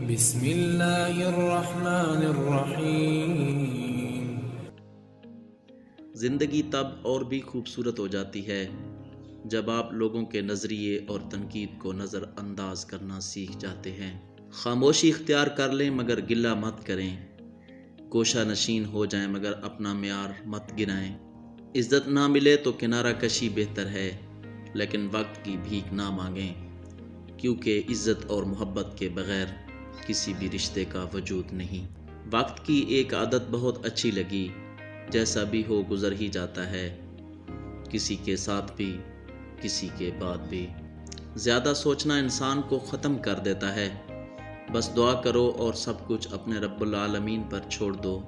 بسم اللہ الرحمن الرحیم۔ زندگی تب اور بھی خوبصورت ہو جاتی ہے جب آپ لوگوں کے نظریے اور تنقید کو نظر انداز کرنا سیکھ جاتے ہیں۔ خاموشی اختیار کر لیں مگر گلہ مت کریں، گوشہ نشین ہو جائیں مگر اپنا معیار مت گرائیں۔ عزت نہ ملے تو کنارہ کشی بہتر ہے، لیکن وقت کی بھیک نہ مانگیں، کیونکہ عزت اور محبت کے بغیر کسی بھی رشتے کا وجود نہیں۔ وقت کی ایک عادت بہت اچھی لگی، جیسا بھی ہو گزر ہی جاتا ہے، کسی کے ساتھ بھی کسی کے بعد بھی۔ زیادہ سوچنا انسان کو ختم کر دیتا ہے، بس دعا کرو اور سب کچھ اپنے رب العالمین پر چھوڑ دو،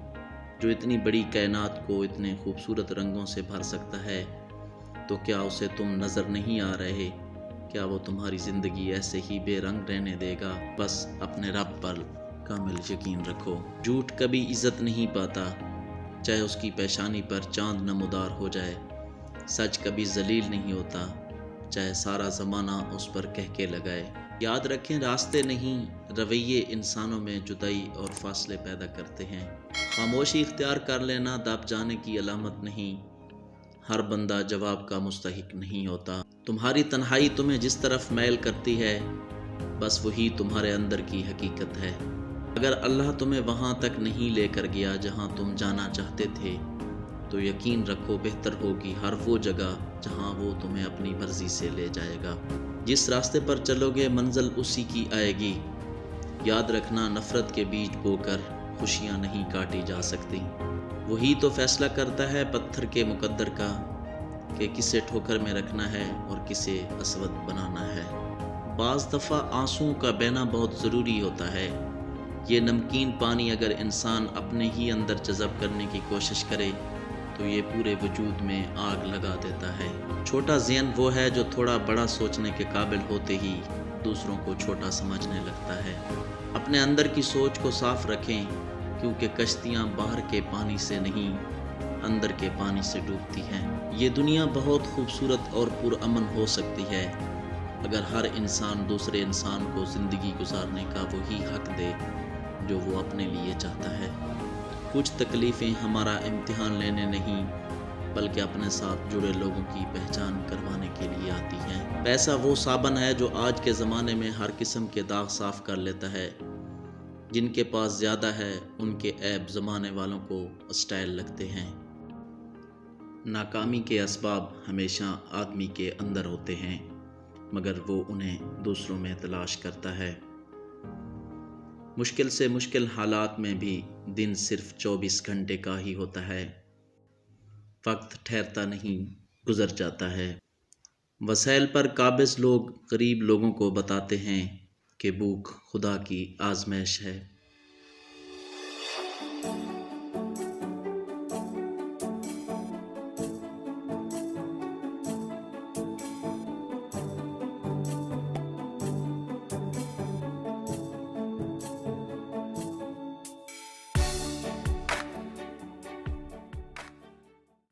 جو اتنی بڑی کائنات کو اتنے خوبصورت رنگوں سے بھر سکتا ہے۔ تو کیا اسے تم نظر نہیں آ رہے؟ کیا وہ تمہاری زندگی ایسے ہی بے رنگ رہنے دے گا؟ بس اپنے رب پر کامل یقین رکھو۔ جھوٹ کبھی عزت نہیں پاتا، چاہے اس کی پیشانی پر چاند نمودار ہو جائے۔ سچ کبھی ذلیل نہیں ہوتا، چاہے سارا زمانہ اس پر کہکے لگائے۔ یاد رکھیں، راستے نہیں، رویے انسانوں میں جدائی اور فاصلے پیدا کرتے ہیں۔ خاموشی اختیار کر لینا دب جانے کی علامت نہیں، ہر بندہ جواب کا مستحق نہیں ہوتا۔ تمہاری تنہائی تمہیں جس طرف میل کرتی ہے، بس وہی تمہارے اندر کی حقیقت ہے۔ اگر اللہ تمہیں وہاں تک نہیں لے کر گیا جہاں تم جانا چاہتے تھے، تو یقین رکھو بہتر ہوگی ہر وہ جگہ جہاں وہ تمہیں اپنی مرضی سے لے جائے گا۔ جس راستے پر چلو گے منزل اسی کی آئے گی۔ یاد رکھنا، نفرت کے بیج بو کر خوشیاں نہیں کاٹی جا سکتی۔ وہی تو فیصلہ کرتا ہے پتھر کے مقدر کا، کہ کسے ٹھوکر میں رکھنا ہے اور کسے اسود بنانا ہے۔ بعض دفعہ آنسوؤں کا بہنا بہت ضروری ہوتا ہے۔ یہ نمکین پانی اگر انسان اپنے ہی اندر جذب کرنے کی کوشش کرے تو یہ پورے وجود میں آگ لگا دیتا ہے۔ چھوٹا ذہن وہ ہے جو تھوڑا بڑا سوچنے کے قابل ہوتے ہی دوسروں کو چھوٹا سمجھنے لگتا ہے۔ اپنے اندر کی سوچ کو صاف رکھیں، کیونکہ کشتیاں باہر کے پانی سے نہیں، اندر کے پانی سے ڈوبتی ہیں۔ یہ دنیا بہت خوبصورت اور پرامن ہو سکتی ہے اگر ہر انسان دوسرے انسان کو زندگی گزارنے کا وہی حق دے جو وہ اپنے لیے چاہتا ہے۔ کچھ تکلیفیں ہمارا امتحان لینے نہیں، بلکہ اپنے ساتھ جڑے لوگوں کی پہچان کروانے کے لیے آتی ہیں۔ پیسہ وہ صابن ہے جو آج کے زمانے میں ہر قسم کے داغ صاف کر لیتا ہے۔ جن کے پاس زیادہ ہے ان کے عیب زمانے والوں کو اسٹائل لگتے ہیں۔ ناکامی کے اسباب ہمیشہ آدمی کے اندر ہوتے ہیں، مگر وہ انہیں دوسروں میں تلاش کرتا ہے۔ مشکل سے مشکل حالات میں بھی دن صرف 24 گھنٹے کا ہی ہوتا ہے۔ وقت ٹھہرتا نہیں، گزر جاتا ہے۔ وسائل پر قابض لوگ غریب لوگوں کو بتاتے ہیں کہ بھوک خدا کی آزمائش ہے۔